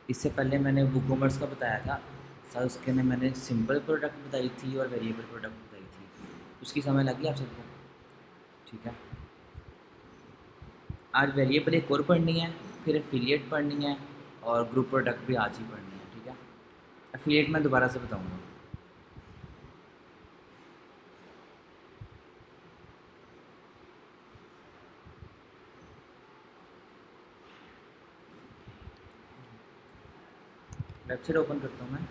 इससे पहले मैंने वूकॉमर्स का बताया था सर, उसके में मैंने सिंपल प्रोडक्ट बताई थी और वेरिएबल प्रोडक्ट बताई थी। उसकी समझ लगी आप सबको? ठीक है। आज वेरिएबल एक और पढ़नी है, फिर एफिलिएट पढ़नी है, और ग्रुप प्रोडक्ट भी आज ही पढ़नी है। ठीक है। एफिलिएट मैं दोबारा से बताऊँगा। वेबसाइट ओपन करता हूँ मैं।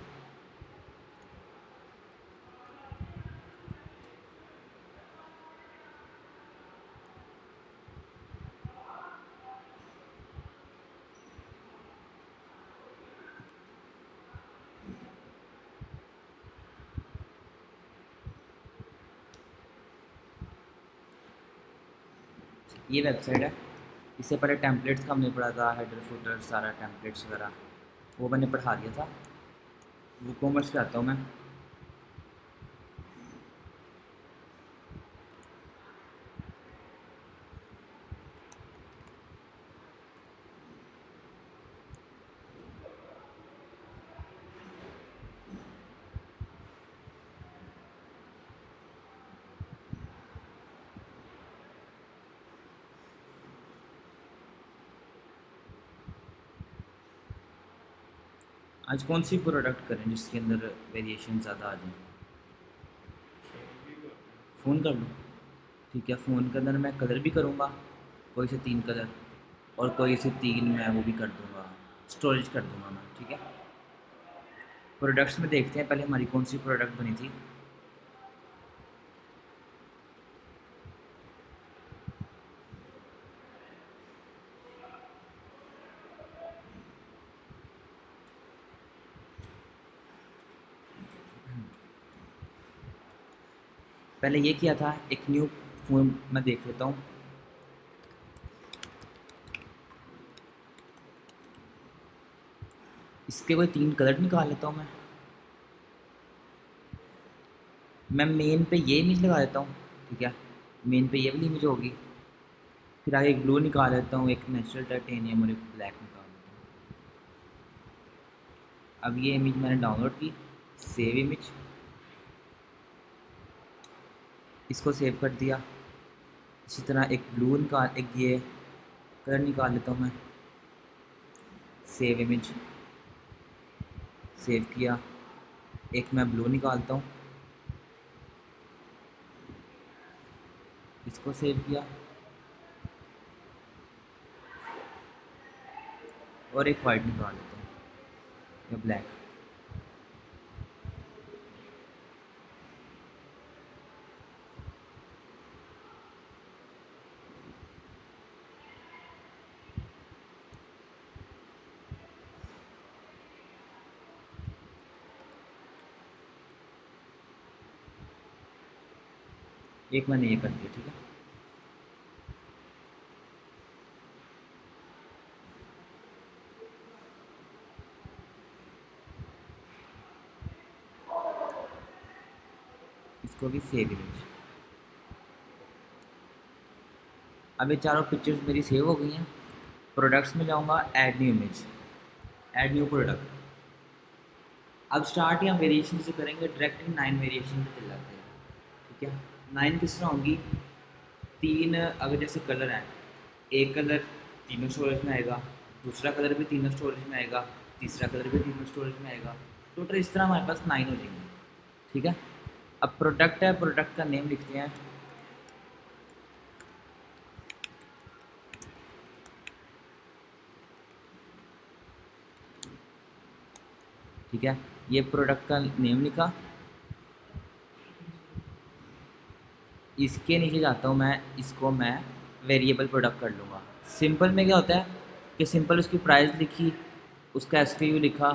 ये वेबसाइट है। इससे पहले टेम्पलेट्स का हमने पढ़ा था, हेडर फुटर सारा टेम्पलेट्स वगैरह वो मैंने पढ़ा दिया था। वूकॉमर्स पे आता हूँ मैं। आज कौन सी प्रोडक्ट करें जिसके अंदर वेरिएशन ज़्यादा आ जाए? फ़ोन कर लूँ? ठीक है, फ़ोन के अंदर मैं कलर भी करूँगा, कोई से 3 कलर, और कोई से 3 मैं वो भी कर दूँगा, स्टोरेज कर दूँगा मैं। ठीक है। प्रोडक्ट्स में देखते हैं पहले हमारी कौन सी प्रोडक्ट बनी थी। पहले ये किया था, एक न्यू फ़ोन मैं देख लेता हूँ। इसके कोई 3 कलर निकाल लेता हूँ मैं मेन पे ये इमेज लगा देता हूँ। ठीक है, मेन पे ये वाली इमेज होगी। फिर आगे एक ब्लू निकाल लेता हूँ, एक नेचुरल टाइटेनियम और एक ब्लैक निकाल लेता हूँ। अब ये इमेज मैंने डाउनलोड की, सेव इमेज, इसको सेव कर दिया। इसी तरह एक ब्लू निकाल, एक ये कलर निकाल लेता हूँ मैं, सेव इमेज, सेव किया। एक मैं ब्लू निकालता हूँ, इसको सेव किया, और एक वाइट निकाल लेता हूँ या ब्लैक। एक मैंने ये कर दिया। ठीक है। इसको भी सेव इमेज। अब ये चारों पिक्चर्स मेरी सेव हो गई हैं। प्रोडक्ट्स में जाऊँगा, add new image, add new product. अब स्टार्ट या वेरिएशन से करेंगे, डायरेक्ट 9 वेरिएशन में चल जाते हैं। ठीक है। 9 किस तरह होंगी? 3 अगर जैसे कलर हैं, एक कलर तीनों स्टोरेज में आएगा, दूसरा कलर भी तीनों स्टोरेज में आएगा, तीसरा कलर भी तीनों स्टोरेज में आएगा। टोटल इस तरह हमारे पास 9 हो जाएंगे। ठीक है। अब प्रोडक्ट है, प्रोडक्ट का नेम लिखते हैं। ठीक है, ये प्रोडक्ट का नेम लिखा। इसके नीचे जाता हूँ मैं, इसको मैं वेरिएबल प्रोडक्ट कर लूँगा। सिंपल में क्या होता है कि सिंपल उसकी प्राइस लिखी, उसका एसक्यू लिखा,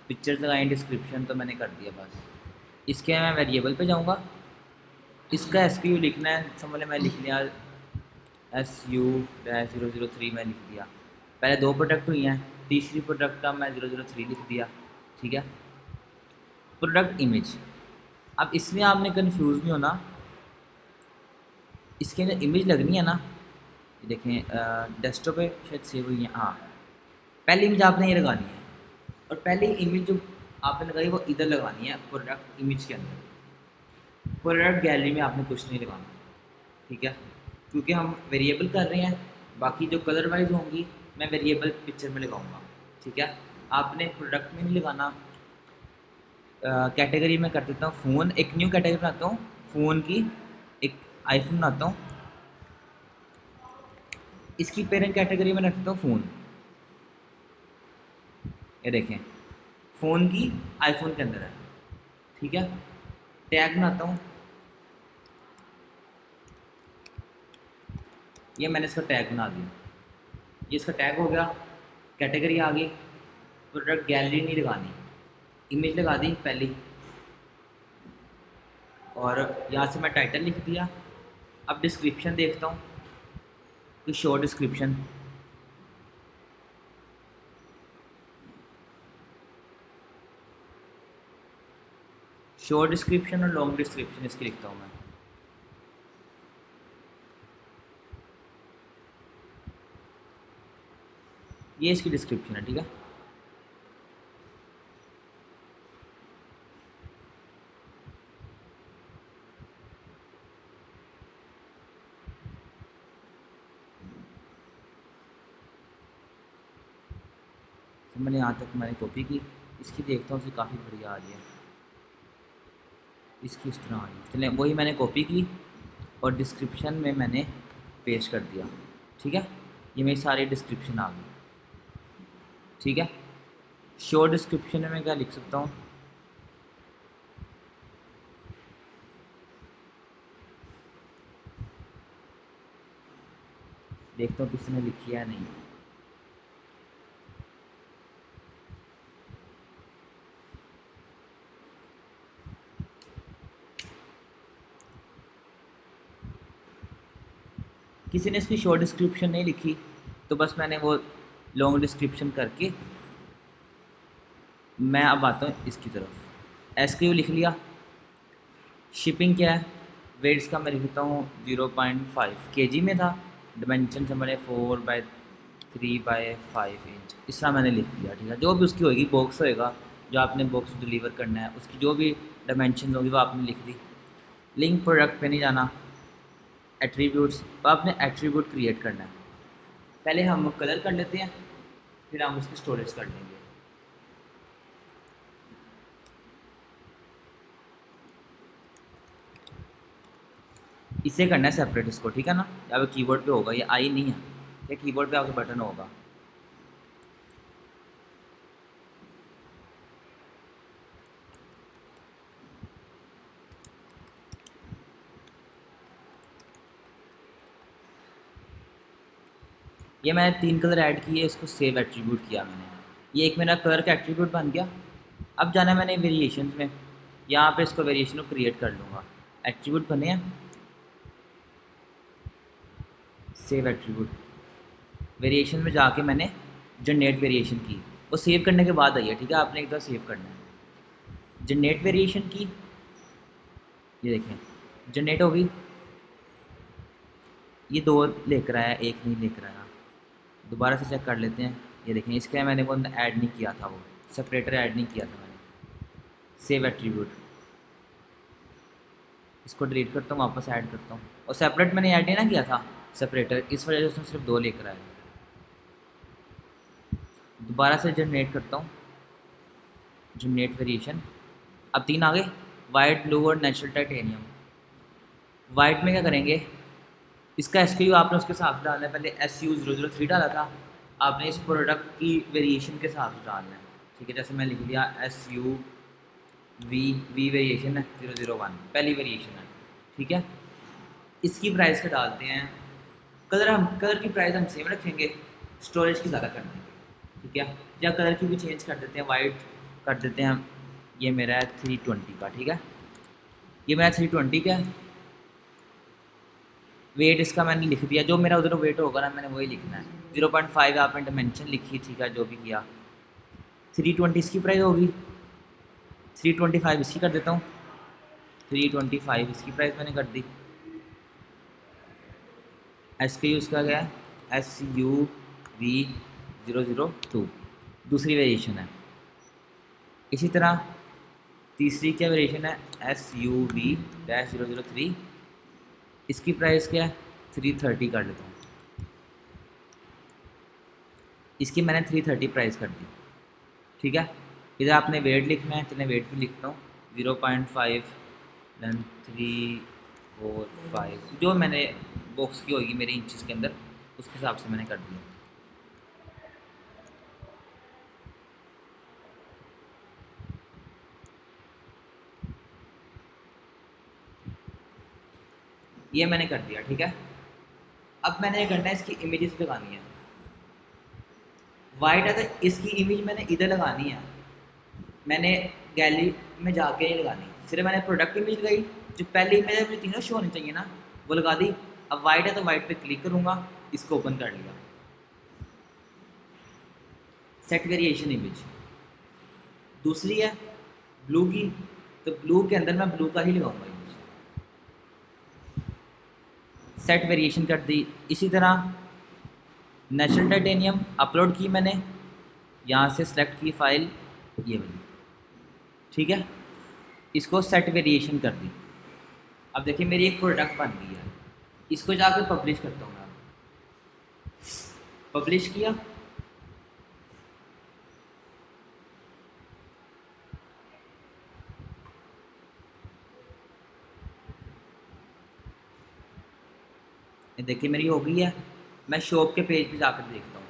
पिक्चर्स लगाई, डिस्क्रिप्शन तो मैंने कर दिया बस। इसके मैं वेरिएबल पे जाऊँगा, इसका एसक्यू लिखना है। समझ लें मैं लिख लिया SU-003 में लिख दिया। पहले 2 प्रोडक्ट हुई हैं, तीसरी प्रोडक्ट का मैं 003 लिख दिया। ठीक है। प्रोडक्ट इमेज, अब इसमें आपने कंफ्यूज नहीं होना। इसके अंदर इमेज लगनी है ना, ये देखें डेस्कटॉप पे शायद सेव हुई है। हाँ, पहली इमेज आपने ये लगानी है। और पहली इमेज जो आपने लगाई वो इधर लगानी है प्रोडक्ट इमेज के अंदर। प्रोडक्ट गैलरी में आपने कुछ नहीं लगाना, ठीक है, क्योंकि हम वेरिएबल कर रहे हैं। बाकी जो कलर वाइज होंगी मैं वेरिएबल पिक्चर में लगाऊंगा, ठीक है। आपने प्रोडक्ट में नहीं लगाना। कैटेगरी में कर देता हूँ फ़ोन, एक न्यू कैटेगरी बनाता हूँ फ़ोन की, एक आईफोन बनाता हूँ। इसकी पेरेंट कैटेगरी में रखता हूँ फ़ोन, ये देखें फ़ोन की आईफोन के अंदर है, ठीक है। टैग बनाता हूँ, ये मैंने इसका टैग बना दिया, ये इसका टैग हो गया। कैटेगरी आ गई, प्रोडक्ट गैलरी नहीं लगानी, इमेज लगा दी पहली, और यहाँ से मैं टाइटल लिख दिया। अब डिस्क्रिप्शन देखता हूँ कि शो डिस्क्रिप्शन, शॉर्ट डिस्क्रिप्शन और लॉन्ग डिस्क्रिप्शन इसकी लिखता हूँ मैं। ये इसकी डिस्क्रिप्शन है, ठीक है। तो मैंने यहाँ तक मैंने कॉपी की, इसकी देखता हूँ, इसे काफ़ी बढ़िया आ रही है, इसकी इस तरह आ रही है। चलें वही मैंने कॉपी की और डिस्क्रिप्शन में मैंने पेस्ट कर दिया, ठीक है। ये मेरी सारी डिस्क्रिप्शन आ गई, ठीक है। शॉर्ट डिस्क्रिप्शन में मैं क्या लिख सकता हूँ, देखता हूँ किसी ने लिखी है या नहीं। किसी ने इसकी शॉर्ट डिस्क्रिप्शन नहीं लिखी, तो बस मैंने वो लॉन्ग डिस्क्रिप्शन करके मैं अब आता हूँ इसकी तरफ। SKU लिख लिया। शिपिंग क्या है, वेट्स का मैं लिखता हूँ 0.5 kg में था। डिमेंशन से मैंने 4/3/5 इंच इस तरह मैंने लिख दिया, ठीक है। जो भी उसकी होगी, बॉक्स होएगा जो आपने बॉक्स डिलीवर करना है, उसकी जो भी डायमेंशन होगी वो आपने लिख दी। लिंक प्रोडक्ट पे नहीं जाना। एट्रीब्यूट्स, तो आपने एट्रीब्यूट क्रिएट करना है। पहले हम कलर कर लेते हैं, फिर हम उसकी स्टोरेज कर लेंगे। इसे करना है सेपरेट इसको, ठीक है ना। या कीबोर्ड पे होगा, ये आई नहीं है, ये कीबोर्ड पे आपके बटन होगा। ये मैंने 3 कलर ऐड किए, इसको सेव एट्रीब्यूट किया मैंने। ये एक मेरा कलर का एट्रीब्यूट बन गया। अब जाना मैंने वेरिएशन में, यहाँ पे इसको वेरिएशन को क्रिएट कर लूँगा। एट्रीब्यूट बने हैं, सेव एट्रीब्यूट। वेरिएशन में जाके मैंने जनरेट वेरिएशन की, वो सेव करने के बाद आई है, ठीक है। आपने एक बार सेव करना है। जनरेट वेरिएशन की, ये देखें जनरेट हो गई। ये 2 लेकर आया, एक नहीं लेकर आया। दोबारा से चेक कर लेते हैं। ये देखें, इसका मैंने वो ऐड नहीं किया था, वो सेपरेटर ऐड नहीं किया था मैंने। सेव एट्रीब्यूट, इसको डिलीट करता हूँ, वापस ऐड करता हूँ। और सेपरेट मैंने ऐड नहीं ना किया था सेपरेटर, इस वजह से उसने सिर्फ 2 लेकर आया। दोबारा से जनरेट करता हूँ, जनरेट वेरिएशन। अब 3 आ गए, वाइट, ब्लू और नेचुरल टाइटेनियम। वाइट में क्या करेंगे, इसका SKU आपने उसके हिसाब से डालना है। पहले SU003 डाला था, आपने इस प्रोडक्ट की वेरिएशन के हिसाब से डालना है, ठीक है। जैसे मैं लिख दिया SUV वेरिएशन है 001, पहली वेरिएशन है, ठीक है। इसकी प्राइस का डालते हैं, कलर की प्राइस हम सेम रखेंगे, स्टोरेज की ज़्यादा कर देंगे, ठीक है। या कलर की भी चेंज कर देते हैं, वाइट कर देते हैं हम। ये मेरा है 320 का, ठीक है। ये मेरा 320 का है। वेट इसका मैंने लिख दिया, जो मेरा उधर वेट होगा ना मैंने वही लिखना है। 0.5 आपने डायमेंशन लिखी, ठीक है, जो भी किया। 320 इसकी प्राइस होगी, 325 इसकी कर देता हूँ। 325 इसकी प्राइस मैंने कर दी। SKU इसका क्या है, SUV002, दूसरी वेरिएशन है। इसी तरह तीसरी क्या वेरिएशन है, SUV-003, इसकी प्राइस क्या है 330 कर लेता हूँ, इसकी मैंने 330 प्राइस कर दी। ठीक है, इधर आपने वेट लिखना है, चलिए वेट भी लिखता हूँ 0.5 देन 345, जो मैंने बॉक्स की होगी मेरे इंचज़ के अंदर उसके हिसाब से मैंने कर दिया। ये मैंने कर दिया। ठीक है, अब मैंने ये करना है, इसकी इमेजेस लगानी है। वाइट है तो इसकी इमेज मैंने इधर लगानी है, मैंने गैलरी में जाके ही लगानी, सिर्फ मैंने प्रोडक्ट इमेज लगाई, जो पहली इमेज है मुझे तीनों शो होनी चाहिए ना, वो लगा दी। अब वाइट है तो वाइट पे क्लिक करूँगा, इसको ओपन कर लिया। Set variation image. दूसरी है ब्लू की, तो ब्लू के अंदर मैं ब्लू का ही लगाऊंगा इमेज। सेट वेरिएशन कर दी। इसी तरह नेचुरल टाइटेनियम अपलोड की मैंने, यहाँ से सेलेक्ट की फाइल ये वाली। ठीक है, इसको सेट वेरिएशन कर दी। अब देखिए मेरी एक प्रोडक्ट बन गई है, इसको जाकर पब्लिश करता हूँ मैं। पब्लिश किया, ये देखिए मेरी हो गई है। मैं शॉप के पेज पे जाकर देखता हूँ।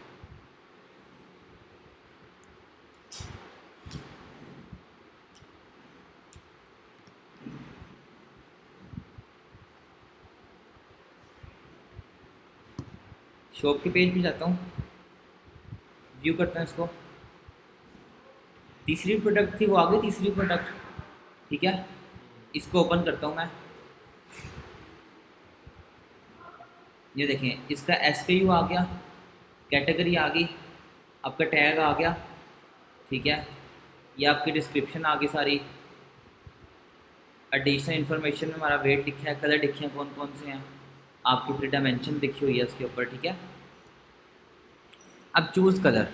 शॉप के पेज पे जाता हूँ, व्यू करता हूँ इसको। तीसरी प्रोडक्ट थी वो आ गई, तीसरी प्रोडक्ट। ठीक है, इसको ओपन करता हूँ मैं। ये देखें इसका SKU आ गया, कैटेगरी आ गई, आपका टैग आ गया। ठीक है, ये आपकी डिस्क्रिप्शन आ गई सारी, एडिशनल इन्फॉर्मेशन में हमारा वेट लिखा है, कलर लिखे हैं कौन कौन से हैं, आपकी पूरी डायमेंशन लिखी हुई है उसके ऊपर। ठीक है, अब चूज़ कलर।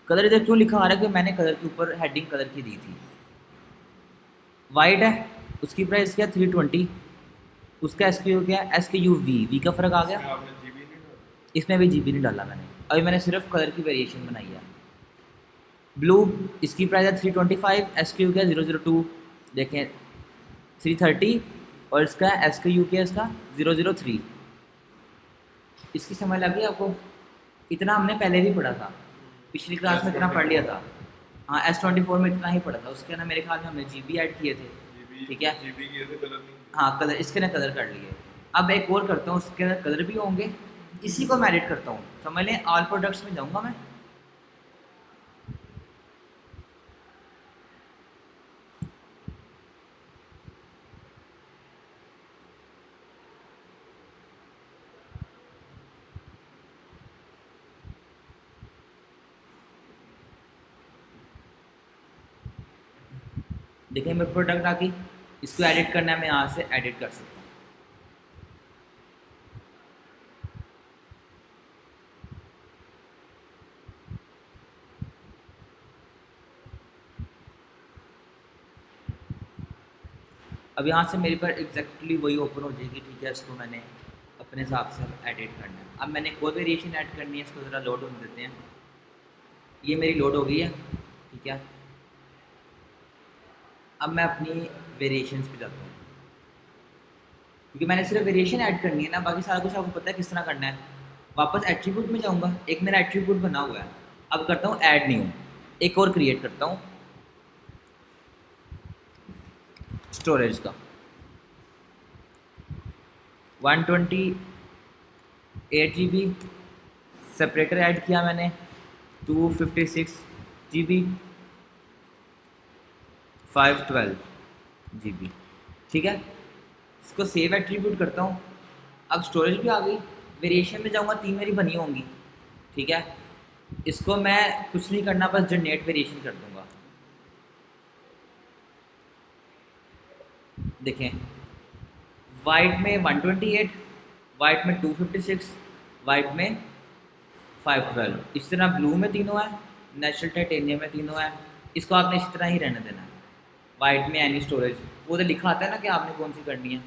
कलर इधर क्यों लिखा आ रहा है कि मैंने कलर के ऊपर हेडिंग कलर की दी थी। वाइट है, उसकी प्राइस क्या 320, उसका SKU क्या है SKU वी का फ़र्क आ गया। इसमें भी GB नहीं डाला मैंने, अभी मैंने सिर्फ कलर की वेरिएशन बनाई है। ब्लू, इसकी प्राइस है 325, SKU क्या 002, देखें 330, और इसका SKU क्या है इसका 003। इसकी समझ लगी आपको? इतना हमने पहले भी पढ़ा था, पिछली क्लास में इतना पढ़ लिया था। हाँ, S24 में इतना ही पढ़ा था, उसके ना मेरे ख्याल में हमने GB ऐड किए थे। ठीक है, हाँ कलर इसके ना कलर कर लिए। अब एक और करता हूँ, उसके अंदर कलर भी होंगे, इसी को मैं एडिट करता हूँ। समझ लें ऑल प्रोडक्ट्स में जाऊँगा मैं। देखिए मेरे प्रोडक्ट आ गई, इसको एडिट करना है, मैं यहाँ से एडिट कर सकता हूँ। अब यहाँ से मेरे पर एग्जैक्टली वही ओपन हो जाएगी। ठीक है, इसको मैंने अपने हिसाब से एडिट करना है। अब मैंने कोई वेरिएशन ऐड करनी है, इसको ज़रा लोड होने देते हैं। ये मेरी लोड हो गई है। ठीक है, अब मैं अपनी वेरिएशंस पे जाता हूँ, क्योंकि मैंने सिर्फ वेरिएशन ऐड करनी है ना, बाकी सारा कुछ आपको पता है किस तरह करना है। वापस एट्रीब्यूट में जाऊँगा, एक मेरा एट्रीब्यूट बना हुआ है। अब करता हूँ ऐड न्यू, एक और क्रिएट करता हूँ स्टोरेज का 128 GB। सेपरेटर ऐड किया मैंने 256 GB, 512 GB। ठीक है, इसको सेव एट्रीब्यूट करता हूँ। अब स्टोरेज भी आ गई, वेरिएशन में जाऊँगा, 3 मेरी बनी होंगी। ठीक है, इसको मैं कुछ नहीं करना, बस जनरेट वेरिएशन कर दूँगा। देखें वाइट में 128, वाइट में 256, वाइट में 512। इस तरह ब्लू में तीनों है, नेचुरल टाइटेनियम में तीनों है, इसको आपने इसी तरह ही रहने देना है। वाइट में एनी स्टोरेज, वो तो लिखा आता है ना कि आपने कौन सी करनी है।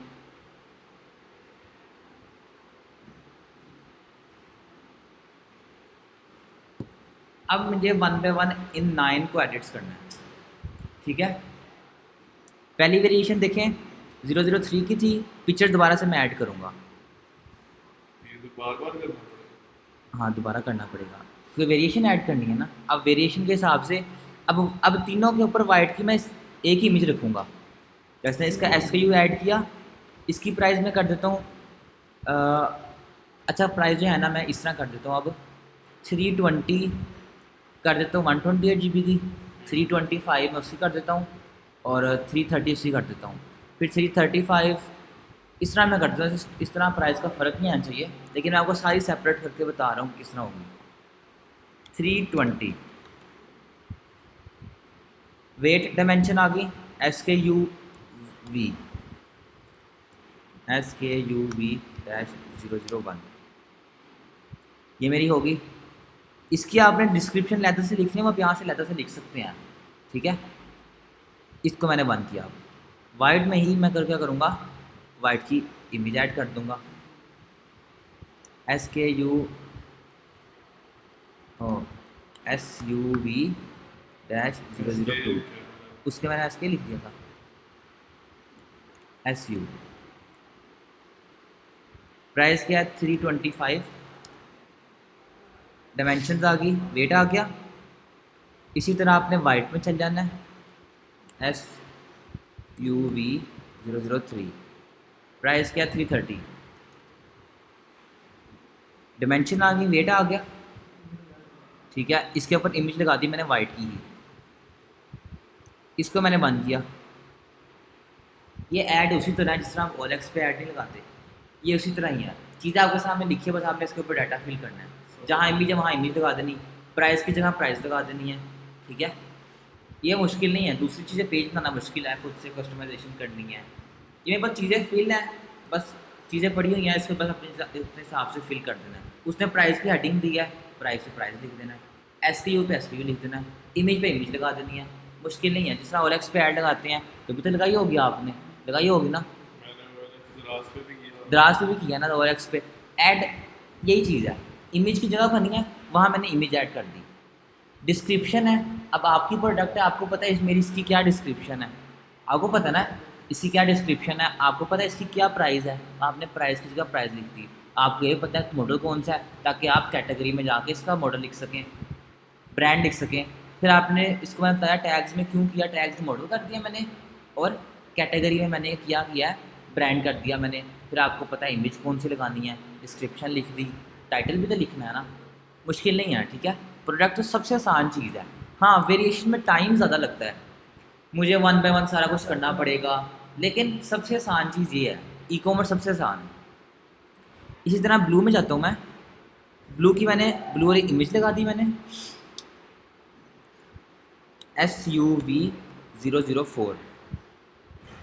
अब मुझे 1 बाय 1 इन 9 को एडिट्स करना है, ठीक है। पहली वेरिएशन देखें 003 की थी, पिक्चर दोबारा से मैं ऐड करूँगा। ये तो बार बार करना पड़ेगा। हाँ दोबारा करना पड़ेगा क्योंकि वेरिएशन ऐड करनी है ना। अब वेरिएशन के हिसाब से अब तीनों के ऊपर वाइट की मैं एक ही इमेज रखूँगा। जैसे इसका SKU ऐड किया, इसकी प्राइस मैं कर देता हूँ अच्छा प्राइस जो है ना मैं इस तरह कर देता हूँ अब 320 कर देता हूँ 128 GB की, 325 मैं उसकी कर देता हूँ और 330 उसकी कर देता हूँ, फिर 335 इस तरह मैं कर देता हूँ। इस तरह प्राइस का फ़र्क नहीं आना चाहिए, लेकिन मैं आपको सारी सेपरेट करके बता रहा हूँ किस तरह होगी। 320 वेट डायमेंशन आ गई SKUV -001 ये मेरी होगी। इसकी आपने डिस्क्रिप्शन लेदर से लिखनी है, आप यहाँ से लेदर से लिख सकते हैं, ठीक है। इसको मैंने बंद किया। वाइट में ही मैं क्या करूँगा, वाइट की इमेज ऐड कर दूँगा SKU-SUV-002, उसके मैंने SK लिख दिया था SU। प्राइस क्या है 325, डायमेंशंस आ गई, वेट आ गया। इसी तरह आपने वाइट में चल जाना है SUV-003, प्राइस क्या 330, डिमेंशन आ गई, वेट आ गया, ठीक है। इसके ऊपर इमेज लगा दी मैंने वाइट की ही, इसको मैंने बंद किया। ये ऐड उसी तरह है जिस तरह आप OLX पे ऐड नहीं लगाते, ये उसी तरह ही है। चीज़ें आपके सामने लिखी है, बस आपने इसके ऊपर डाटा फिल करना है। जहाँ इमेज है वहाँ इमेज लगा देनी, प्राइस की जगह प्राइस लगा देनी है, ठीक है। ये मुश्किल नहीं है। दूसरी चीज़ें पेज बनाना मुश्किल है, खुद से कस्टमाइजेशन करनी है। ये मेरे पास चीज़ें फिल है, बस चीज़ें पड़ी हुई हैं, इसको बस अपने हिसाब से फिल कर देना है। उसने प्राइस की हेडिंग दी है, प्राइस पे प्राइस लिख देना है, SKU पे SKU लिख देना है, इमेज पे इमेज लगा देनी है। मुश्किल नहीं है। जिस तरह OLX पे ऐड लगाते हैं तो भी तो लगाई होगी आपने, लगाई होगी ना। मैंने दराज पे भी किया। दराज पे भी किया ना, OLX पे ऐड यही चीज़ है। इमेज की जगह बनी है, वहाँ मैंने इमेज ऐड कर दी। डिस्क्रिप्शन है, अब आपकी प्रोडक्ट है, आपको पता है मेरी इसकी क्या डिस्क्रिप्शन है, आपको पता ना इसकी क्या डिस्क्रिप्शन है, आपको पता है इसकी क्या प्राइस है, आपने प्राइस की जगह प्राइस लिख दी। आपको ये पता है मॉडल कौन सा है, ताकि आप कैटेगरी में जाके इसका मॉडल लिख सकें, ब्रांड लिख सकें। फिर आपने इसको मैंने बताया टैग्स में क्यों किया, टैग्स मॉडल कर दिया मैंने, और कैटेगरी में मैंने किया है ब्रांड कर दिया मैंने। फिर आपको पता है इमेज कौन सी लगानी है, डिस्क्रिप्शन लिख दी, टाइटल भी तो लिखना है ना। मुश्किल नहीं है, ठीक है। प्रोडक्ट तो सबसे आसान चीज़ है। हाँ वेरिएशन में टाइम ज़्यादा लगता है, मुझे 1 बाय 1 सारा कुछ करना पड़ेगा, लेकिन सबसे आसान चीज़ ये है, ई-कॉमर्स सबसे आसान है। इसी तरह ब्लू में जाता हूँ मैं, ब्लू की मैंने ब्लू वाली इमेज लगा दी मैंने SUV-004,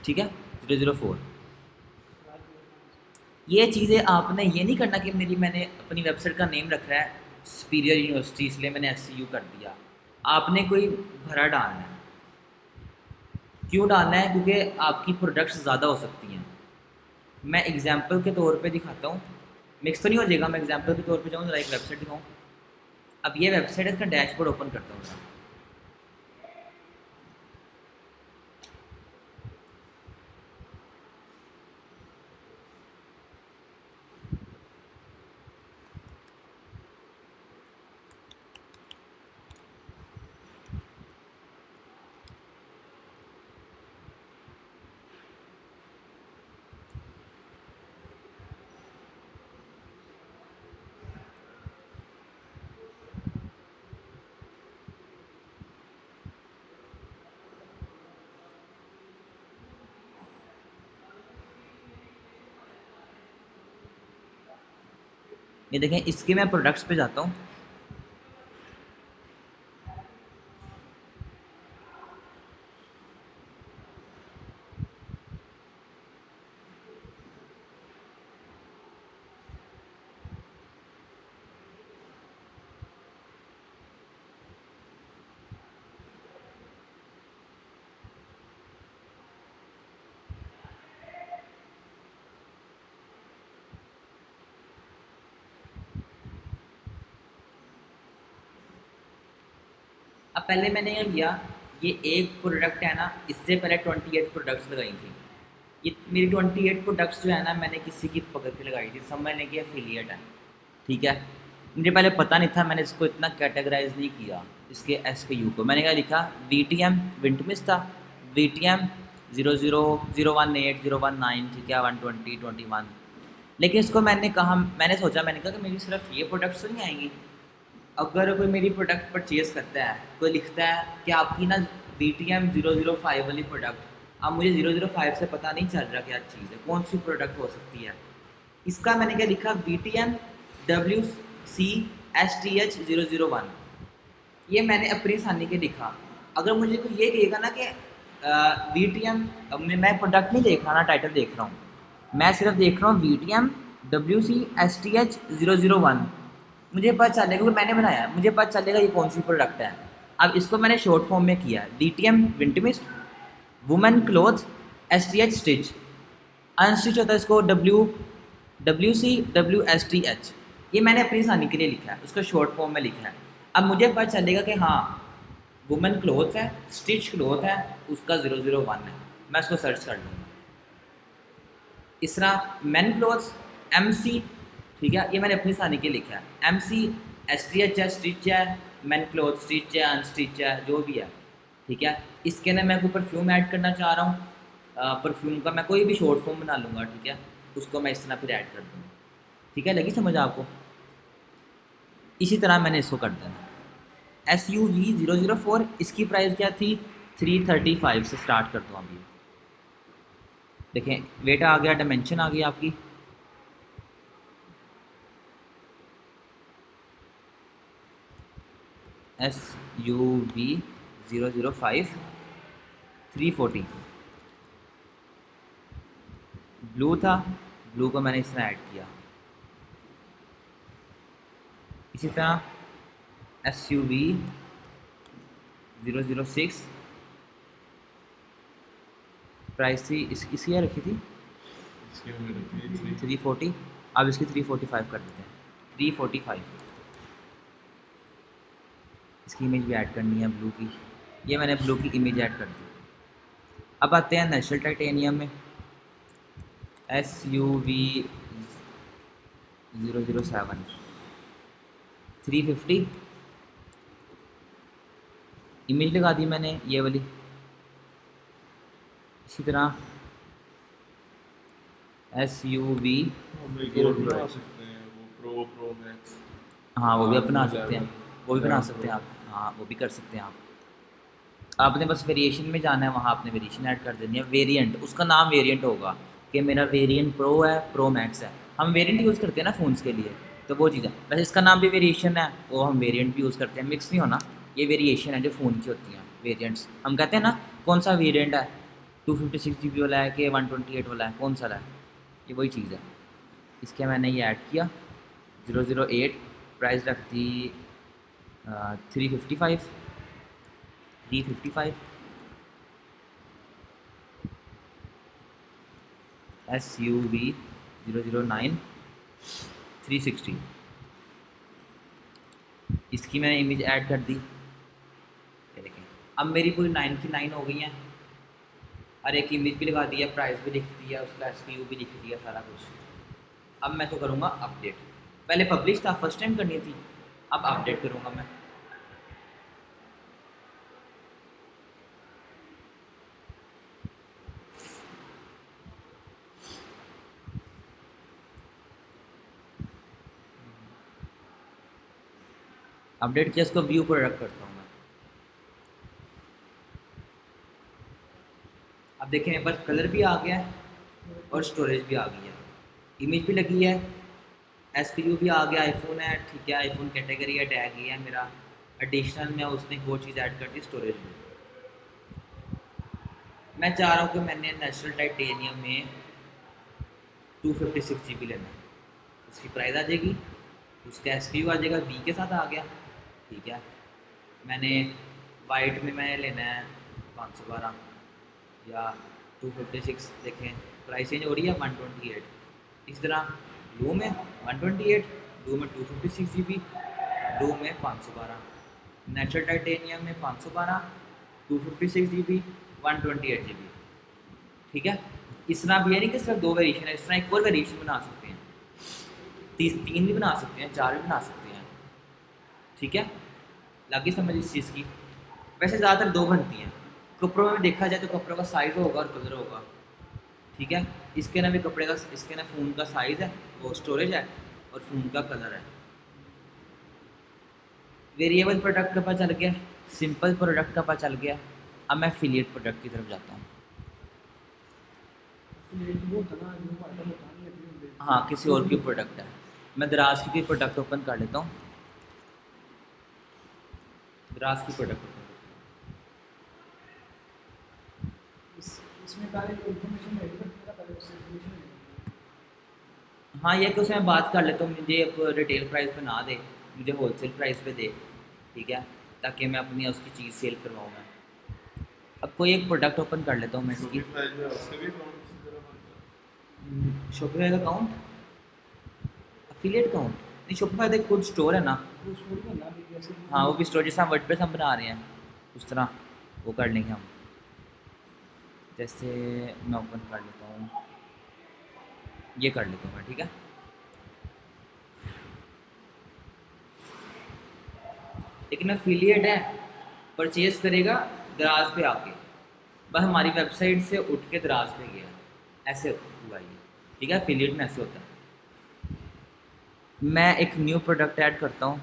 ठीक है 004। ये चीज़ें आपने ये नहीं करना कि मैंने अपनी वेबसाइट का नेम रखा है सुपीरियर यूनिवर्सिटी, इसलिए मैंने SCU कर दिया। आपने कोई भरा डालना है। क्यों डालना है, क्योंकि आपकी प्रोडक्ट्स ज़्यादा हो सकती हैं। मैं एग्जांपल के तौर पे दिखाता हूँ, मिक्स तो नहीं हो जाएगा। मैं एग्जांपल के तौर पे जाऊँ, जरा एक वेबसाइट दिखाऊँ। अब ये वेबसाइट है, इसका डैशबोर्ड ओपन करता हूँ। ये देखें, इसके मैं प्रोडक्ट्स पे जाता हूँ। अब पहले मैंने क्या किया, ये एक प्रोडक्ट है ना, इससे पहले 28 प्रोडक्ट्स लगाई थी। ये मेरी 28 प्रोडक्ट्स जो है ना, मैंने किसी की पकड़ के लगाई थी, समझ लें कि एफिलिएट है, ठीक है। मुझे पहले पता नहीं था, मैंने इसको इतना कैटेगराइज नहीं किया, इसके SKU को। मैंने क्या लिखा, VTM विंटमिस था, VTM 00018019, ठीक है, 12021। लेकिन इसको मैंने कहा, मैंने सोचा, मैंने कहा कि मेरी सिर्फ ये प्रोडक्ट्स तो नहीं आएंगी। अगर कोई मेरी प्रोडक्ट परचेज करता है, कोई लिखता है कि आपकी ना VTM 005 वाली प्रोडक्ट, अब मुझे 005 से पता नहीं चल रहा क्या चीज़ है, कौन सी प्रोडक्ट हो सकती है। इसका मैंने क्या लिखा, VTM WCSTH 001। ये मैंने अपनी आसानी के लिखा। अगर मुझे कोई ये कहेगा ना कि VTM, मैं प्रोडक्ट नहीं देख रहा ना, टाइटल देख रहा हूँ, मैं सिर्फ देख रहा हूँ VTM WCSTH 001, मुझे पता चलेगा, क्योंकि मैंने बनाया, मुझे पता चलेगा ये कौन सी प्रोडक्ट है। अब इसको मैंने शॉर्ट फॉर्म में किया, VTM विंटमिस्ट women cloth STH stitch, unstitch होता है इसको WCWSTH। ये मैंने अपनी आसानी के लिए लिखा है, उसको शॉर्ट फॉर्म में लिखा है। अब मुझे पता चलेगा कि हाँ वुमेन क्लोथ है, स्टिच क्लोथ है, उसका 001 है, मैं उसको सर्च कर लूँगा। इस तरह मैन क्लोथ्स MC, ठीक है, ये मैंने अपनी आसानी के लिखा है, MC STH है, स्टिच है, मैन क्लोथ स्टिच है, अनस्टिच है, जो भी है, ठीक है। इसके अंदर मैं कोई परफ्यूम ऐड करना चाह रहा हूँ, परफ्यूम का मैं कोई भी शॉर्ट फॉर्म बना लूँगा, ठीक है, उसको मैं इस तरह फिर ऐड कर दूँगा, ठीक है, लगी समझ आपको। इसी तरह मैंने इसको कर दिया। SUV 004, इसकी प्राइस क्या थी, 335 से स्टार्ट करता हूँ अभी। देखें वेट आ गया, डायमेंशन आ गई आपकी, SUV 005 340। ब्लू था, ब्लू को मैंने इसमें ऐड किया। इसी तरह SUV 006, प्राइस थी इसकी क्या रखी थी, इसके में रखिए 340, अब इसकी 345 कर देते हैं, 345। इसकी इमेज भी ऐड करनी है ब्लू की, ये मैंने ब्लू की इमेज ऐड कर दी। अब आते हैं नेचुरल टाइटेनियम में, SUV 007 350, इमेज लगा दी मैंने ये वाली। इसी तरह SUV हम एक 008, और बना सकते हैं, वो प्रो मैक्स। हाँ वो भी आप बना सकते 11, हैं, वो भी बना 11 सकते हैं Pro। आप, हाँ वो भी कर सकते हैं आप। आपने बस वेरिएशन में जाना है, वहाँ आपने वेरिएशन ऐड कर देनी है, वेरिएंट, उसका नाम वेरिएंट होगा कि मेरा वेरिएंट प्रो है, प्रो मैक्स है। हम वेरिएंट यूज़ करते हैं ना फ़ोन्स के लिए, तो वो चीज़ है। वैसे इसका नाम भी वेरिएशन है, वो हम वेरिएंट भी यूज़ करते हैं, मिक्स नहीं होना। ये वेरिएशन है जो फ़ोन की होती हैं, वेरिएंट्स। हम कहते हैं ना कौन सा वेरिएंट है, 256 GB वाला है कि 128 वाला है, कौन सा है, ये वही चीज़ है। इसके मैंने ये ऐड किया 008, प्राइस रख दी 355, 355। SUV 009 360, इसकी मैंने इमेज ऐड कर दी, ये देखें। अब मेरी पूरी 9 की 9 हो गई हैं, और एक इमेज भी लगा दी है, प्राइस भी लिख दिया, उसका SKU भी लिख दिया, सारा कुछ। अब मैं तो करूँगा अपडेट, पहले पब्लिश था, फर्स्ट टाइम करनी थी, अब अपडेट करूँगा मैं। अपडेट किया, इसको व्यू प्रोडक्ट करता हूँ मैं। अब देखें मेरे पास कलर भी आ गया है और स्टोरेज भी आ गई है, इमेज भी लगी है, SKU भी आ गया, आईफोन है, ठीक है, आईफोन कैटेगरी है, टैग ये है मेरा। एडिशनल में उसने एक और चीज़ ऐड कर दी, स्टोरेज में। मैं चाह रहा हूँ कि मैंने नेचुरल टाइटेनियम में 256 GB लेना है, उसकी प्राइस आ जाएगी, उसका SKU आ जाएगा, V के साथ आ गया, ठीक है। मैंने वाइट में मैंने लेना है 512 या 256, देखें प्राइस चेंज हो रही है 128। इस तरह ब्लू में 128, ब्लू में 256 GB, ब्लू में 512, नेचुरल टाइटेनियम में 512, 256 GB, 128 GB। ठीक है, इस तरह भी है नहीं कि सिर्फ 2 वेरिएशन है, इस तरह एक और वेरिएशन बना सकते हैं, 3 भी बना सकते हैं, 4 भी बना सकते हैं। ठीक है, लगी समझ इस चीज़ की। वैसे ज़्यादातर 2 बनती हैं। कपड़ों में देखा जाए तो कपड़ों का साइज़ होगा और कलर होगा। ठीक है, इसके ना भी कपड़े का, इसके ना फ़ोन का साइज़ है, वो स्टोरेज है, और फ़ोन का कलर है। वेरिएबल प्रोडक्ट का पता चल गया, सिंपल प्रोडक्ट का पता चल गया। अब मैं एफिलिएट प्रोडक्ट की तरफ जाता हूँ। हाँ, किसी और की प्रोडक्ट है। मैं दराज की प्रोडक्ट ओपन कर लेता हूँ। दराज की प्रोडक्ट ओपन इसमें पहले जो इन्फॉर्मेशन है मेरा पहले उससे इन्फॉर्मेशन है। हाँ, ये कुछ मैं बात कर लेता हूँ, मुझे अब रिटेल प्राइस पे ना दे, मुझे होलसेल प्राइस पे दे। ठीक है, ताकि मैं अपनी उसकी चीज़ सेल करवाऊँ मैं। अब कोई एक प्रोडक्ट ओपन कर लेता हूँ मैं इसकी। शॉपिफाई में उसका भी अकाउंट इसी तरह बनता है। शॉपिफाई का अकाउंट, अफिलिएट अकाउंट नहीं, शॉपिफाई तो एक खुद स्टोर है ना। वो स्टोरी में ना भी जैसे हाँ, वो भी स्टोर जैसा हम वर्डप्रेस हम बना रहे हैं उस तरह वो कर लेंगे हम। जैसे मैं ओपन कर लेता हूँ, ये कर लेता हूँ मैं। ठीक है, लेकिन एफिलिएट है, परचेज करेगा दराज पे आके, बस हमारी वेबसाइट से उठ के दराज पे गया, ऐसे हुआ ये। ठीक है, एफिलिएट में ऐसे होता है। मैं एक न्यू प्रोडक्ट ऐड करता हूँ।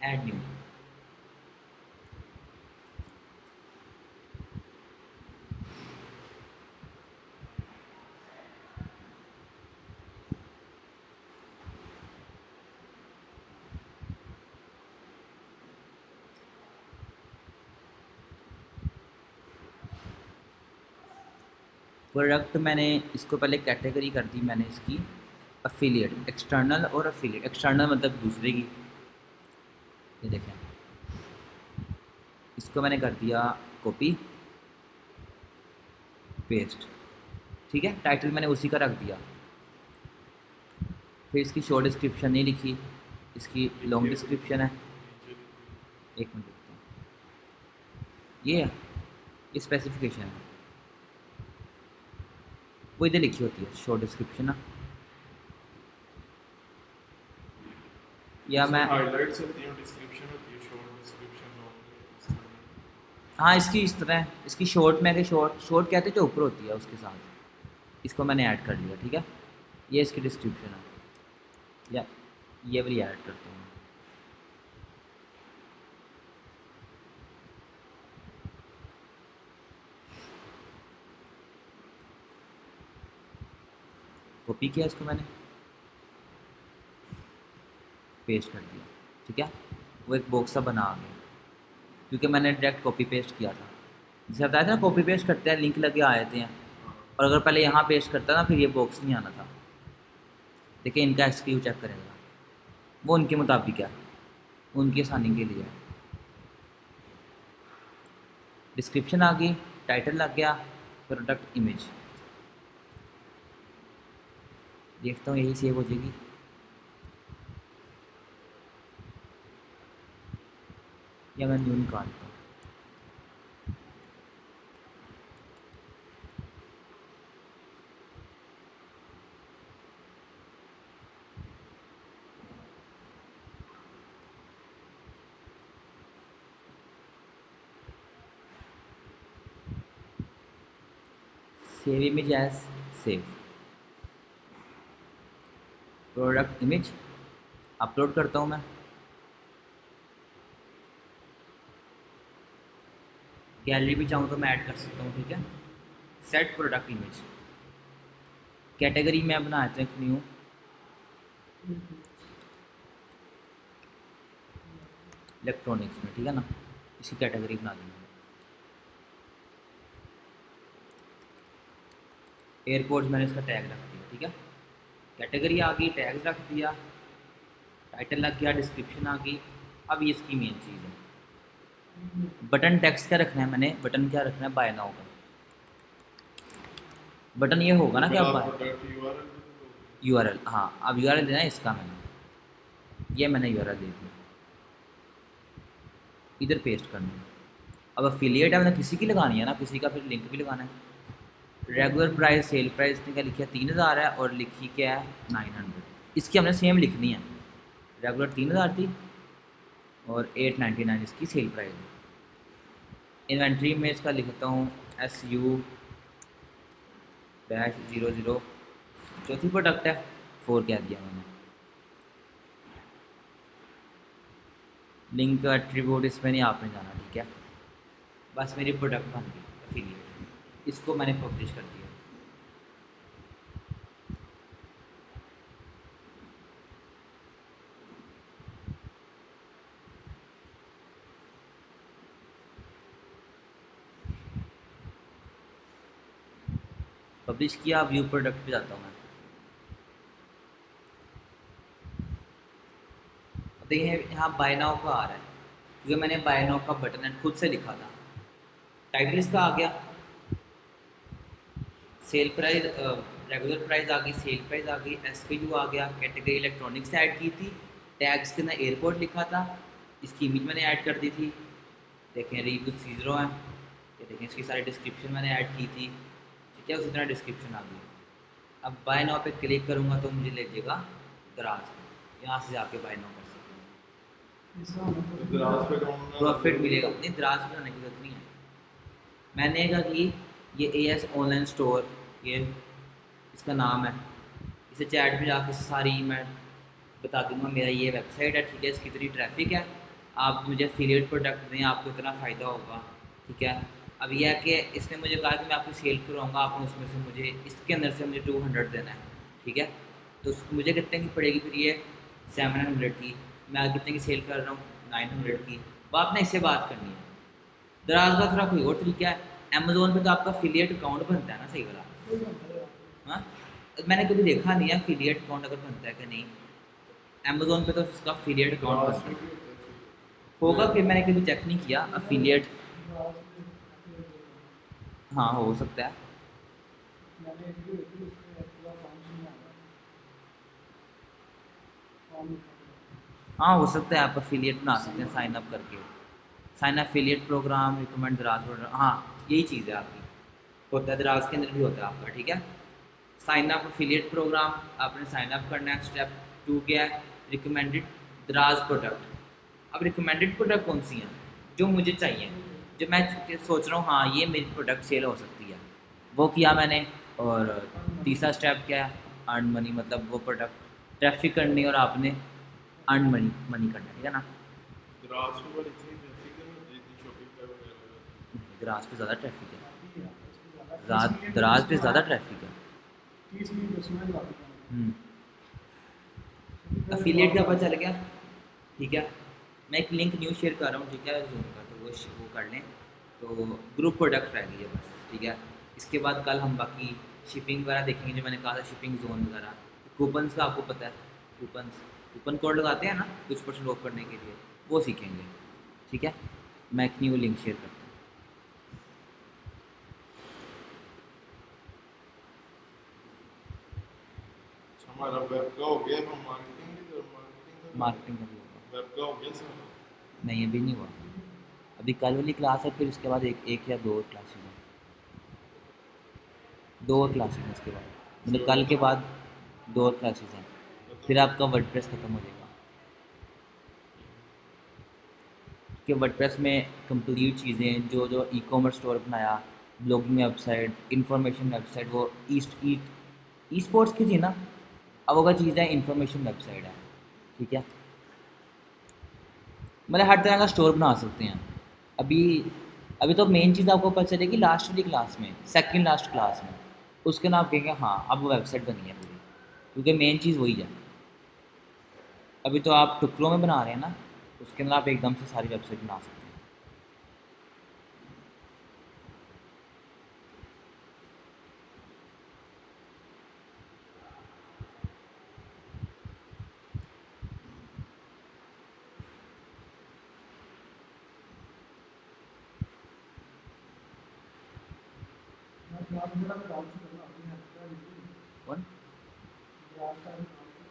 ऐड न्यू, प्रोडक्ट मैंने इसको पहले कैटेगरी कर दी मैंने इसकी अफिलिएट, एक्सटर्नल और अफिलिएट। एक्सटर्नल मतलब दूसरे की, ये देखें, इसको मैंने कर दिया कॉपी पेस्ट। ठीक है, टाइटल मैंने उसी का रख दिया। फिर इसकी शॉर्ट डिस्क्रिप्शन नहीं लिखी, इसकी लॉन्ग डिस्क्रिप्शन है। नीचे लिखी। एक मिनट देखता हूँ, ये है, ये स्पेसिफिकेशन है, वो इधर लिखी होती है शॉर्ट डिस्क्रिप्शन ना, या मैं, हाइलाइट्स होती हैं, डिस्क्रिप्शन होती है, शॉर्ट डिस्क्रिप्शन लॉन्ग। हाँ इसकी इस तरह है, इसकी शॉर्ट में, शॉर्ट शॉर्ट कहते हैं जो ऊपर होती है उसके साथ, इसको मैंने ऐड कर लिया। ठीक है, ये इसकी डिस्क्रिप्शन है, या ये वाली ऐड करता हूँ मैं। कॉपी किया इसको मैंने, पेस्ट कर दिया। ठीक है, वो एक बॉक्स सा बना आ गया, क्योंकि मैंने डायरेक्ट कॉपी पेस्ट किया था। जैसे बताया था ना, कॉपी पेस्ट करते हैं लिंक लगे आ जाते हैं, और अगर पहले यहाँ पेस्ट करता ना फिर ये बॉक्स नहीं आना था। देखिए, इनका एसक्यू चेक करेगा, वो उनके मुताबिक है, उनकी आसानी के लिए है। डिस्क्रिप्शन आ गई, टाइटल लग गया, प्रोडक्ट इमेज, देखता हूँ यही सेव हो जाएगी। या मैं न्यू निकालता हूँ, save image as, save product image, upload करता हूँ मैं। गैलरी भी चाहूँ तो मैं ऐड कर सकता हूँ। ठीक है, सेट प्रोडक्ट इमेज, कैटेगरी में बनाया था एक न्यू, इलेक्ट्रॉनिक्स में। ठीक है ना, इसकी कैटेगरी बना दी मैंने। एयरपोर्ट्स मैंने इसका टैग रख दिया। ठीक है, कैटेगरी आ गई, टैग रख दिया, टाइटल लग गया, डिस्क्रिप्शन आ गई। अब ये इसकी मेन चीज़ है, बटन टेक्स्ट क्या रखना है मैंने, बटन क्या रखना है, बाय नाउ का बटन ये होगा ना फिर क्या, आप बाय प्रोडक्ट यूआरएल भी तो दोगे। यूआरएल। हाँ अब यूआरएल देना है इसका, मैंने यूआरएल दे दिया, इधर पेस्ट करना है। अब अफिलिएट है, मैंने किसी की लगानी है ना, किसी का फिर लिंक भी लगाना है। रेगुलर प्राइस सेल प्राइस ने क्या लिखा है, 3000 है, और लिखी क्या है 900। इसकी हमने सेम लिखनी है, रेगुलर 3000 थी और 899 इसकी सेल प्राइस है। इन्वेंट्री में इसका लिखता हूँ SU-00, चौथी प्रोडक्ट है, 4 कह दिया मैंने। लिंक एट्रीब्यूट इसमें नहीं आपने जाना, ठीक है। बस मेरी प्रोडक्ट बन गई अफिलिएट, इसको मैंने पब्लिश कर दिया। पब्लिश किया, व्यू प्रोडक्ट पे जाता हूँ मैं। अब देखिए यहाँ बाय नाउ का आ रहा है, क्योंकि मैंने बाय नाउ का बटन खुद से लिखा था। टाइटल इसका आ गया, सेल प्राइस, रेगुलर प्राइस आ गई, सेल प्राइस आ गई, SKU आ गया, कैटेगरी इलेक्ट्रॉनिक्स से ऐड की थी, टैग्स के अंदर एयरपोर्ट लिखा था, इसकी इमेज मैंने ऐड कर दी थी। देखें रिव्यू सीजरो है, ये देखें इसकी सारी डिस्क्रिप्शन मैंने ऐड की थी, ठीक है, उसी तरह डिस्क्रिप्शन आ गई। अब बाय नाउ पे क्लिक करूँगा तो मुझे ले जाएगा दराज पे, यहाँ से जाके बाय नाउ कर सकते हैं, तो दराज पे कौन ना प्रॉफिट मिलेगा। नहीं दराज पे जाने की जरूरत नहीं है, मैंने कहा कि ये AS ऑनलाइन स्टोर, ये इसका नाम है, इसे चैट पे जाके सारी मैं बता दूंगा, मेरा ये वेबसाइट है, ठीक है, इसकी इतनी ट्रैफिक है, आप मुझे एफिलिएट प्रोडक्ट दें, आपको इतना फ़ायदा होगा, ठीक है। अब यह है कि इसने मुझे कहा कि मैं आपको सेल करवाऊँगा, आपको उसमें से मुझे इसके अंदर से मुझे 200 देना है, ठीक है। तो मुझे कितने की पड़ेगी फिर ये, 700 की, मैं आज कितने की सेल कर रहा हूँ 900 की। वो आपने इससे बात करनी है। दराज का थोड़ा कोई और तरीका है, अमेजोन पे तो आपका एफिलिएट अकाउंट बनता है ना, सही वाला। हाँ मैंने कभी देखा नहीं है एफिलिएट अकाउंट अगर बनता है कि नहीं, अमेजोन पे तो उसका एफिलिएट अकाउंट दराज बनता पे है, भी होता है फिर। होगा फिर, मैंने कभी चेक नहीं किया एफिलिएट। हाँ हो सकता है। मैंने एक भी देखी उसके पूरा फॉर्म नहीं आया, फॉर्म हाँ हो सकता है, आप एफिलिएट बना सकते हैं साइन अप करके, साइन एफिलिएट प्रोग्राम रिकमेंड दराज प्रोग्राम, हाँ यही चीज़ है आपकी, होता है दराज के अंदर भी होता है आपका, ठीक है। साइन अप एफिलिएट प्रोग्राम, आपने साइन अप करना है। स्टेप 2 क्या है, रिकमेंडेड दराज प्रोडक्ट। अब रिकमेंडेड प्रोडक्ट कौन सी हैं, जो मुझे चाहिए, जो मैं सोच रहा हूँ हाँ ये मेरी प्रोडक्ट सेल हो सकती है, वो किया मैंने। और तीसरा स्टेप क्या है, अर्न मनी, मतलब वो प्रोडक्ट ट्रैफिक करनी और आपने अर्न मनी मनी करना है, ठीक है ना। दराज पे बड़ी इतनी ट्रैफिक है ना, जितनी शॉपिंग का वगैरह। दराज पे ज़्यादा ट्रैफिक है, काफ़ी है, उसमें ज़्यादा 30 मिनट में दराज पे उसमें ज़्यादा आया, ट्रैफिक है। 30 मिनट उसमें लगा दिया हम्म। मैंने। अफिलिएट का पता चल गया, ठीक है। मैं एक लिंक न्यू शेयर कर रहा हूँ, ठीक है, जूम का, तो वो कर लें। तो ग्रुप प्रोडक्ट रह गई है बस, ठीक है। इसके बाद कल हम बाकी शिपिंग वगैरह देखेंगे, जो मैंने कहा था शिपिंग जोन वगैरह, कूपन्स का आपको पता है, कूपन्स कूपन कोड लगाते हैं ना कुछ % ऑफ करने के लिए, वो सीखेंगे, ठीक है। मैं एक न्यू लिंक शेयर करता हूँ। अच्छा, हमारा वेब का हो गया, अब हम मार्केटिंग की तरफ, मार्केटिंग का करेंगे। मार्केटिंग का भी होगा, वेब का हो गया सारा। नहीं अभी नहीं हुआ, अभी कल वाली क्लास है, फिर उसके बाद एक या दो और क्लासेज हैं, 2 और क्लासेज हैं इसके बाद, मतलब चलो कल के बताओ, बाद 2 और क्लासेज हैं, फिर बताओ। आपका वर्डप्रेस ख़त्म हो जाएगा। कि वर्डप्रेस में कंप्लीट चीज़ें, जो जो ई कॉमर्स स्टोर बनाया, ब्लॉगिंग वेबसाइट, इंफॉर्मेशन वेबसाइट, वो ई स्पोर्ट्स की थी ना, अब अगर चीज़ है इंफॉर्मेशन वेबसाइट है, ठीक है। मतलब हर तरह का स्टोर बना सकते हैं। अभी अभी तो मेन चीज़ आपको पता चलेगी लास्ट वाली क्लास में, सेकंड लास्ट क्लास में, उसके नाम कहेंगे हाँ अब वो वेबसाइट बनी है पूरी, क्योंकि मेन चीज़ वही है। अभी तो आप टुकड़ों में बना रहे हैं ना, उसके अंदर आप एकदम से सारी वेबसाइट बना सकते हैं। ग्राफ जरा मैं डाउन से करना अपने हाथ का लिखिए कौन ग्राफ का भी डाउन से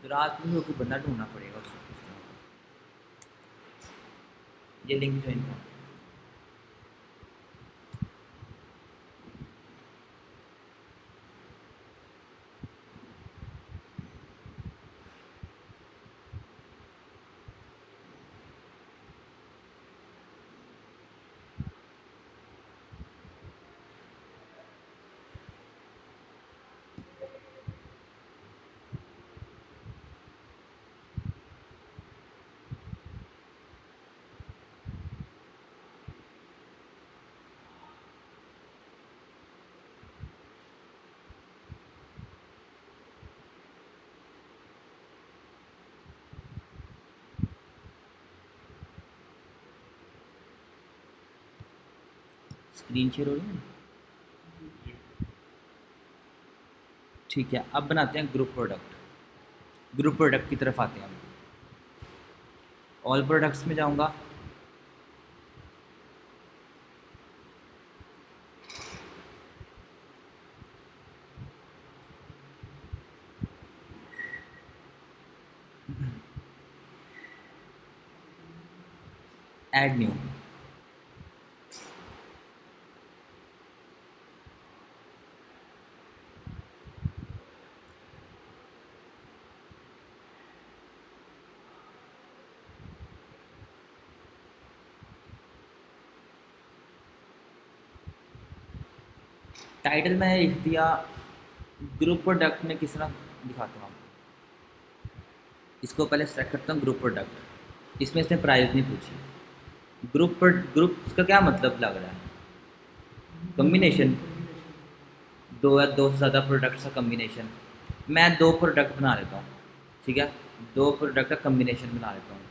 करना रात में कोई बंदा ढूंढना पड़ेगा उस तरह का। ये लिंक ज्वाइन कर। स्क्रीन शेयर हो रही है। ठीक है, अब बनाते हैं ग्रुप प्रोडक्ट। ग्रुप प्रोडक्ट की तरफ आते हैं हम। ऑल प्रोडक्ट्स में जाऊंगा, ऐड न्यू। टाइटल में लिख दिया ग्रुप प्रोडक्ट में, किस तरह दिखाता हूँ आपको। इसको पहले सेलेक्ट करता हूँ ग्रुप प्रोडक्ट। इसमें इसने प्राइस नहीं पूछी। ग्रुप पर ग्रुप का क्या मतलब लग रहा है? कम्बिनेशन, दो या दो से ज़्यादा प्रोडक्ट्स का कम्बिनेशन। मैं दो प्रोडक्ट बना लेता हूँ, ठीक है, दो प्रोडक्ट का कम्बिनेशन बना लेता हूँ।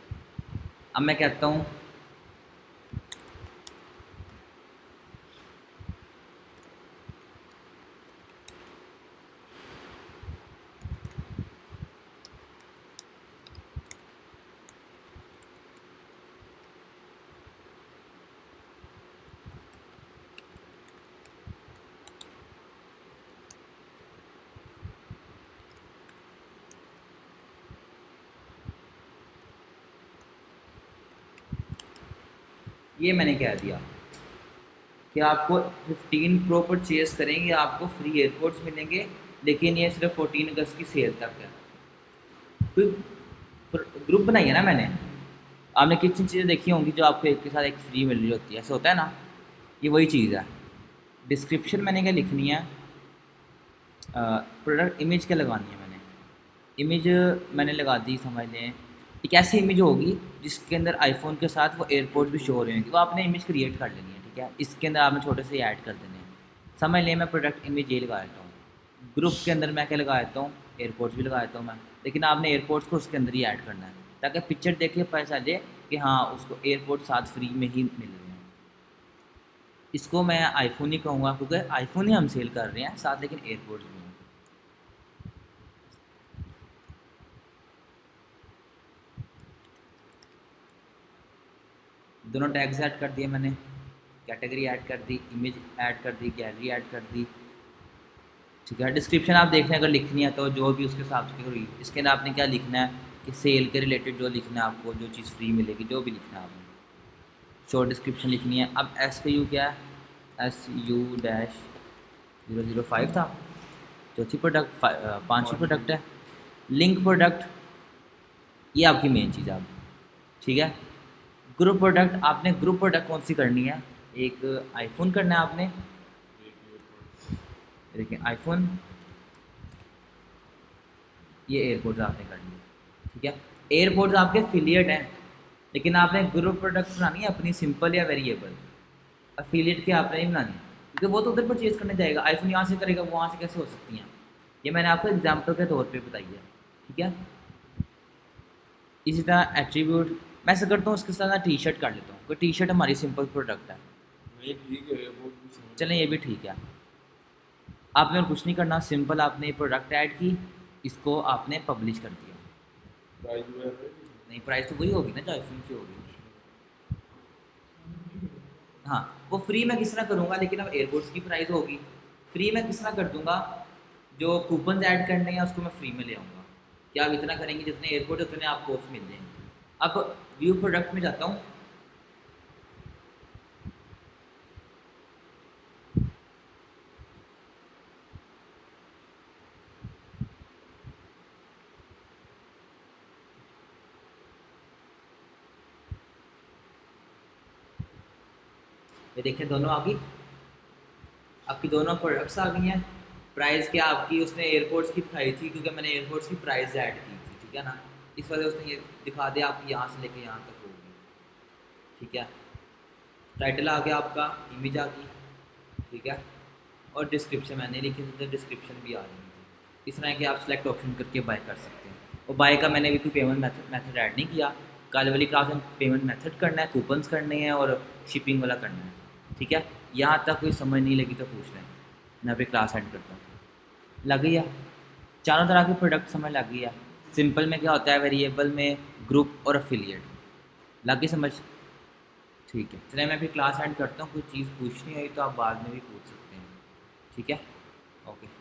अब मैं कहता हूँ ये मैंने कह दिया कि आपको 15 प्रो परचेज करेंगे आपको फ्री एयरपोर्ट्स मिलेंगे, लेकिन ये सिर्फ 14 अगस्त की सेल तक है। कोई ग्रुप बनाई है ना मैंने, आपने कितनी चीज़ें देखी होंगी जो आपको एक के साथ एक फ्री मिल रही होती है, ऐसा होता है ना। ये वही चीज़ है। डिस्क्रिप्शन मैंने क्या लिखनी है, प्रोडक्ट इमेज क्या लगानी है। मैंने इमेज मैंने लगा दी, समझ लें एक ऐसी इमेज होगी जिसके अंदर आईफोन के साथ वो एयरपोर्ट भी शो हो रहे होंगे। वो आपने इमेज क्रिएट कर लेनी है, ठीक है। इसके अंदर आपने छोटे से ऐड कर देने हैं। समझ लें मैं प्रोडक्ट इमेज ये लगा देता हूँ। ग्रुप के अंदर मैं क्या लगा देता हूँ, एयरपोर्ट्स भी लगा देता हूँ मैं, लेकिन आपने एयरपोर्ट्स को उसके अंदर ही ऐड करना है, ताकि पिक्चर देख के पता चले कि हाँ उसको एयरपोर्ट साथ फ्री में ही मिल रहे हैं। इसको मैं आईफोन ही कहूँगा, क्योंकि आईफोन ही हम सेल कर रहे हैं साथ, लेकिन एयरपोर्ट्स भी हैं। दोनों टैग्स ऐड कर दिए मैंने, कैटेगरी ऐड कर दी, इमेज ऐड कर दी, गैलरी ऐड कर दी, ठीक है। डिस्क्रिप्शन आप देखने अगर लिखनी है तो जो भी उसके हिसाब से होगी। इसके अंदर आपने क्या लिखना है कि सेल के रिलेटेड जो लिखना है आपको, जो चीज़ फ्री मिलेगी, जो भी लिखना है आपने, शॉर्ट डिस्क्रिप्शन लिखनी है। अब SKU क्या है, SU-005 था, चौथी प्रोडक्ट, पाँचवीं प्रोडक्ट है। लिंक प्रोडक्ट, ये आपकी मेन चीज़ है आप, ठीक है। ग्रुप प्रोडक्ट, आपने ग्रुप प्रोडक्ट कौन सी करनी है, एक आईफोन करना है आपने, देखिए आईफोन, ये एयरपोर्ट्स आपने करनी है, ठीक है। एयरपोर्ट्स आपके एफिलिएट हैं, लेकिन आपने ग्रुप प्रोडक्ट बनानी है अपनी, सिंपल या वेरिएबल। एफिलिएट की आपने नहीं बनानी, क्योंकि वो तो उधर परचेज करने जाएगा। आईफोन यहाँ से करेगा, वो वहाँ से कैसे हो सकती हैं। ये मैंने आपको एग्जाम्पल के तौर पे बताई है, ठीक है। इसी तरह एट्रीब्यूट मैं ऐसा करता हूँ, उसके साथ ना टी शर्ट कर लेता हूँ, क्योंकि टी शर्ट हमारी सिंपल प्रोडक्ट है। नहीं ठीक है, वो भी समझ चलें ये भी ठीक है। आपने और कुछ नहीं करना, सिंपल आपने प्रोडक्ट ऐड की, इसको आपने पब्लिश कर दिया। प्राइस वगैरह है नहीं, प्राइस तो वही होगी ना जो आईफोन की होगी। हाँ, वो फ्री मैं किस तरह करूँगा, लेकिन अब एयरपोर्ट्स की प्राइस होगी। फ्री मैं किस तरह कर दूँगा, जो कूपन ऐड करने हैं उसको मैं फ्री में ले आऊँगा। क्या आप इतना करेंगे जितने एयरपोर्ट उतने आपको ऑफ मिल जाएंगे। अब व्यू प्रोडक्ट में जाता हूँ। ये देखिए दोनों आ गई, आपकी दोनों प्रोडक्ट्स आ गई हैं। प्राइस क्या आपकी उसने एयरपोर्ट्स की दिखाई थी, क्योंकि मैंने एयरपोर्ट्स की प्राइस ऐड की थी, ठीक है ना। इस वजह से उसने ये दिखा दिया आपकी यहाँ से लेके यहाँ तक होगी, ठीक है। टाइटल आ गया आपका, इमेज आ गई, ठीक है। और डिस्क्रिप्शन मैंने लिखी थी तो डिस्क्रिप्शन भी आ रही थी। इस तरह के आप सेलेक्ट ऑप्शन करके बाय कर सकते हैं। और बाय का मैंने भी कोई पेमेंट मेथड ऐड नहीं किया। कल वाली क्लास में पेमेंट मेथड करना है, कूपन्स करने हैं और शिपिंग वाला करना है, ठीक है। यहाँ तक कोई समझ नहीं लगी तो पूछ लें, मैं अभी क्लास एंड करता हूँ। लग गई है, चारों तरह के प्रोडक्ट समझ लग गई है। सिंपल में क्या होता है, वेरिएबल में ग्रुप और अफिलिएट, लग गई समझ, ठीक है। चलिए मैं अभी क्लास एंड करता हूँ। कोई चीज़ पूछनी हुई तो आप बाद में भी पूछ सकते हैं, ठीक है। ओके।